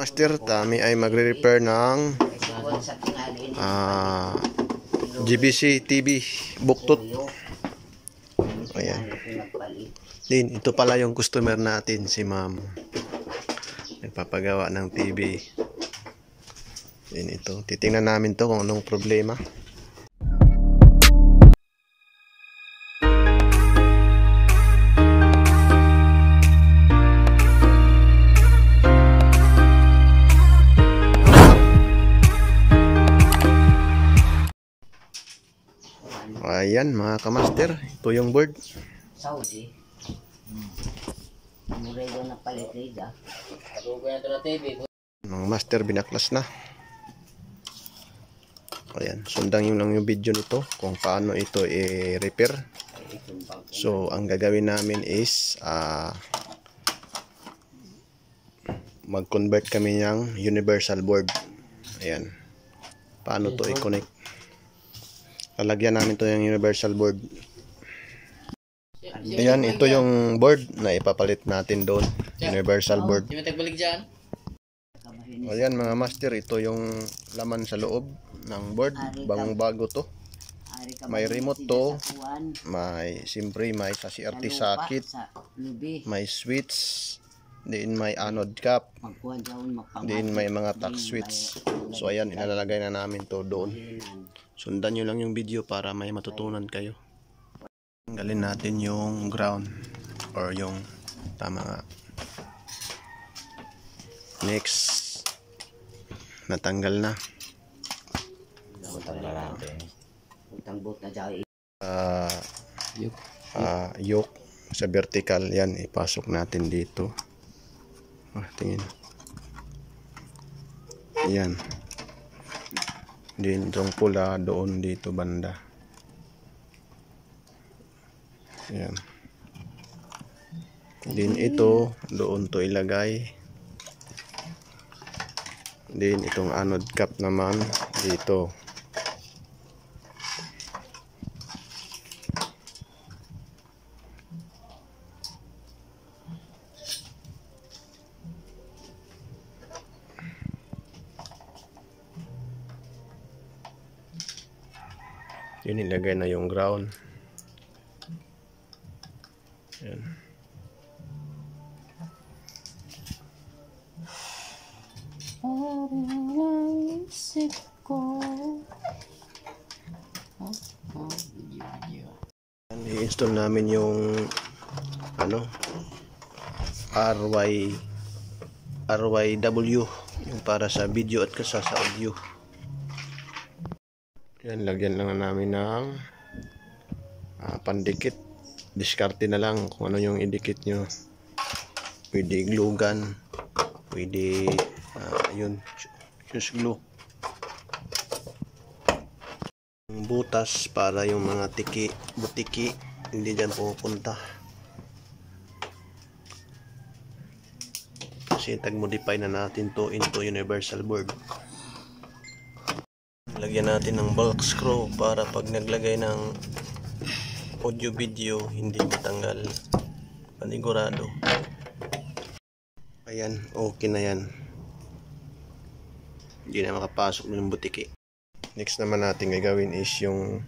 Master, kami ay magre-repair ng GBC TV buktot. Ayan. Din, ito pala yung customer natin, si ma'am. Nagpapagawa ng TV. Din ito. Titingnan namin to kung anong problema. Ayan mga kamaster, ito yung board. Saudi. Mura yun na palit-lida. Mga master, binaklas na. Ayan, sundan yung lang yung video nito kung paano ito i-repair. So, ang gagawin namin is mag-convert kami ng universal board. Ayan. Paano to i-connect? Lalagyan namin to yung universal board. Ayan, ito yung board na ipapalit natin doon. Universal board. Ayan mga master, ito yung laman sa loob ng board. Bagong bago to. May remote to. Siyempre may sa CRT socket. May switch. Din may anode cap. Din may mga touch switch. So ayan, ilalagay na namin to doon. Sundan nyo lang yung video para may matutunan kayo. Tanggalin natin yung ground or yung tama nga. Next, natanggal na. Yoke sa vertical, yan ipasok natin dito. Tingin. Yan. Din yung pula doon dito banda. Ayan. Din ito doon to ilagay. Din itong anode cap naman dito. Yun, ilagay na yung ground. Ayan. I-install namin yung RYW, yung para sa video at sa audio. Yan, lagyan lang namin ng pandikit. Diskarte na lang kung ano yung idikit nyo. Pwede glue gun, pwede yun, fuse glue. Butas para yung mga butiki hindi dyan pupunta. Kasi tag-modify na natin to into universal board. Lagyan natin ng bulk screw para pag naglagay ng audio video hindi matanggal. Panigurado. Ayan, okay na yan. Hindi na makapasok ng butiki. Next naman natin gagawin is yung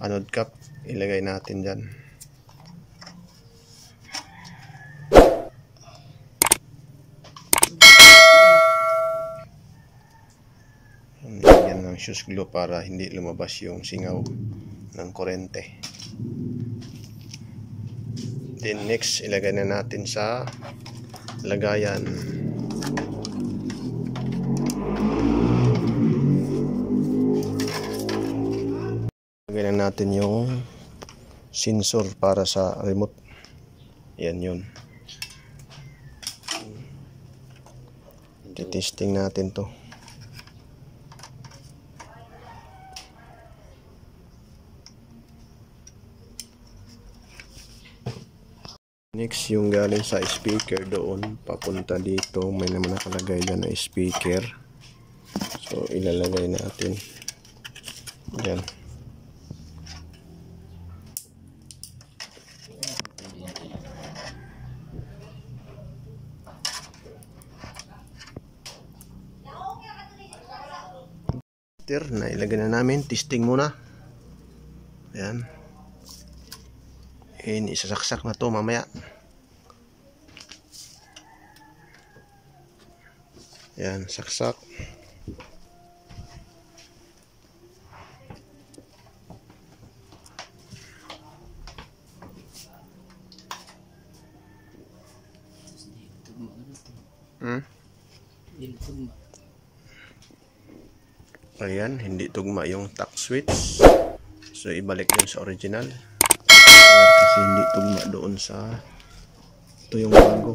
anode cap. Ilagay natin dyan. Lagyan ng fuse glue para hindi lumabas yung singaw ng kurente. Then next, ilagay na natin sa lagayan. Ilagay na natin yung sensor para sa remote. Yan yun. Testing natin to. Next, yung galing sa speaker doon papunta dito, may naman nakalagay dyan na speaker. So ilalagay natin yan. Na ilagay na namin, testing muna. Ayan. Isasaksak na to mamaya. Ayan, saksak. Ayan, hindi tugma yung tack switch. So ibalik yun sa original. Kasi hindi tugma doon sa ito yung bago.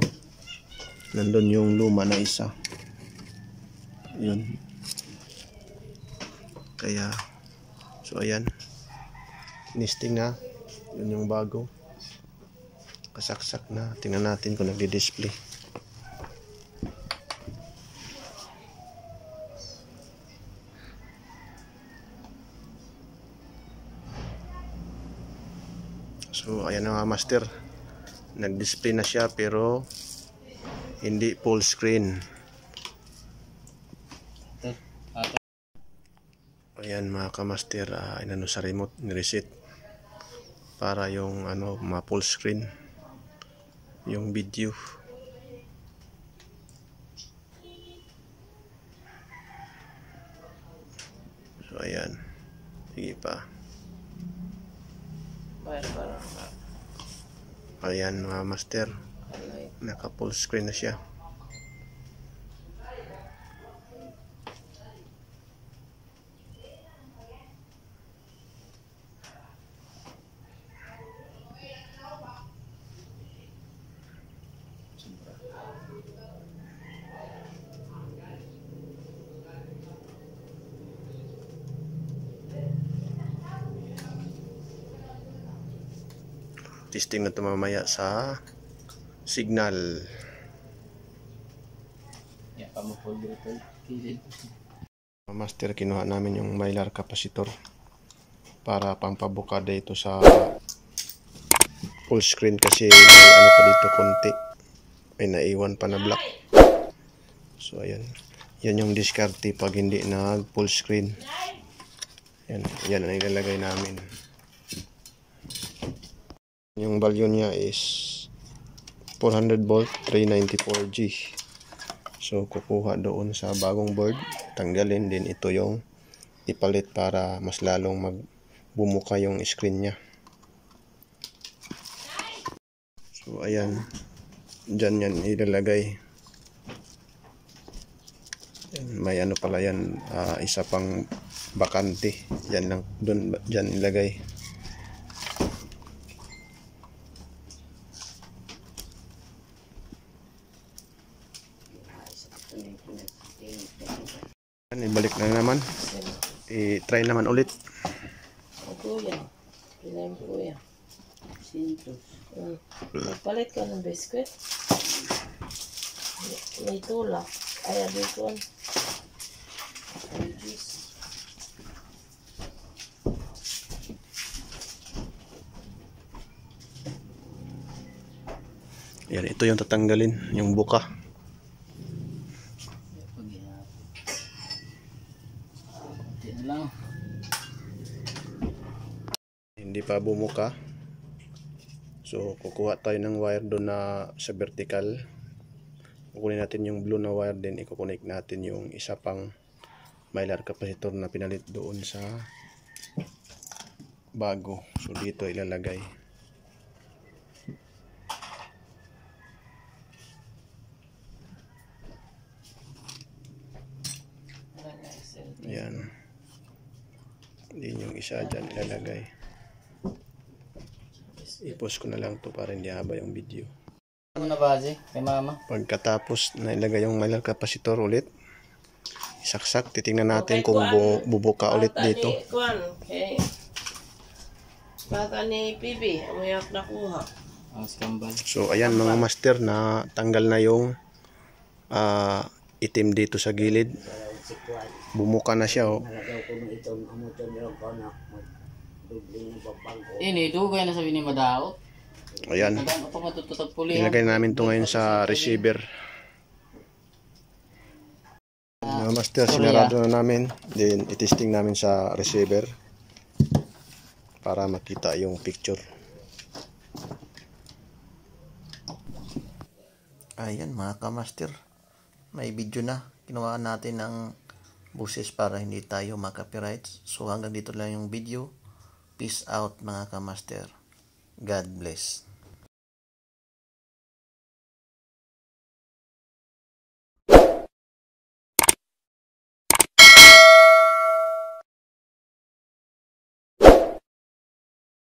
Nandun yung luma na isa. Yun. Kaya so ayan. Nesting na. Yun yung bago. Kasaksak na. Tingnan natin kung nagdi-display. So ayan na mga master, nag-display na siya pero hindi full screen. Ayan mga kamaster, inano sa remote, ni-reset para yung ma-full screen yung video. So ayan, sige pa. Ayan mga master, naka full screen na siya. Testing na ito mamaya sa signal. Master, kinuha namin yung mylar capacitor para pangpabukada ito sa full screen kasi may pa dito konti, may naiwan pa na black. So ayan, yan yung diskarte pag hindi nag full screen. Yan ang ilalagay namin. Yung value niya is 400 volt 394G. So kukuha doon sa bagong board, tanggalin din ito yung ipalit para mas lalong magbumuka yung screen niya. So ayan, dyan yan ilalagay. May pala yan, isa pang bakante. Yan lang, dyan ilagay. Ibalik na naman. I-try naman ulit. Kuya, pinayin kuya. Sintos. Palit ka ng biskwit. May tulak. Ay, abikon. Ay, juice. Yan, ito yung tatanggalin, yung buka. Hindi pa bumuka. So kukuha tayo ng wire doon na sa vertical. Kukunin natin yung blue na wire, din i-connect natin yung isa pang mylar capacitor na pinalit doon sa bago. So dito ilalagay. Yan. Din yung isa dyan ilalagay. I-post ko na lang to para hindi haba yung video. Ano na base kay mama? Pagkatapos na ilagay yung mylar capacitor ulit, isaksak, titingnan natin kung bubuka ulit dito. Okay. Bata ni PB, umayak na kuha. So ayan mga master, na tanggal na yung itim dito sa gilid. Bumuka na siya. Ini dugay na sabi ni Madao. Ayan. Ilagay namin to ngayon sa receiver. Mga master, sinarado na namin. Then, itesting namin sa receiver para makita yung picture. Ayan mga kamaster, may video na. Ginawa natin ng buses para hindi tayo ma-copyright. So hanggang dito lang yung video. Peace out mga kamaster. God bless.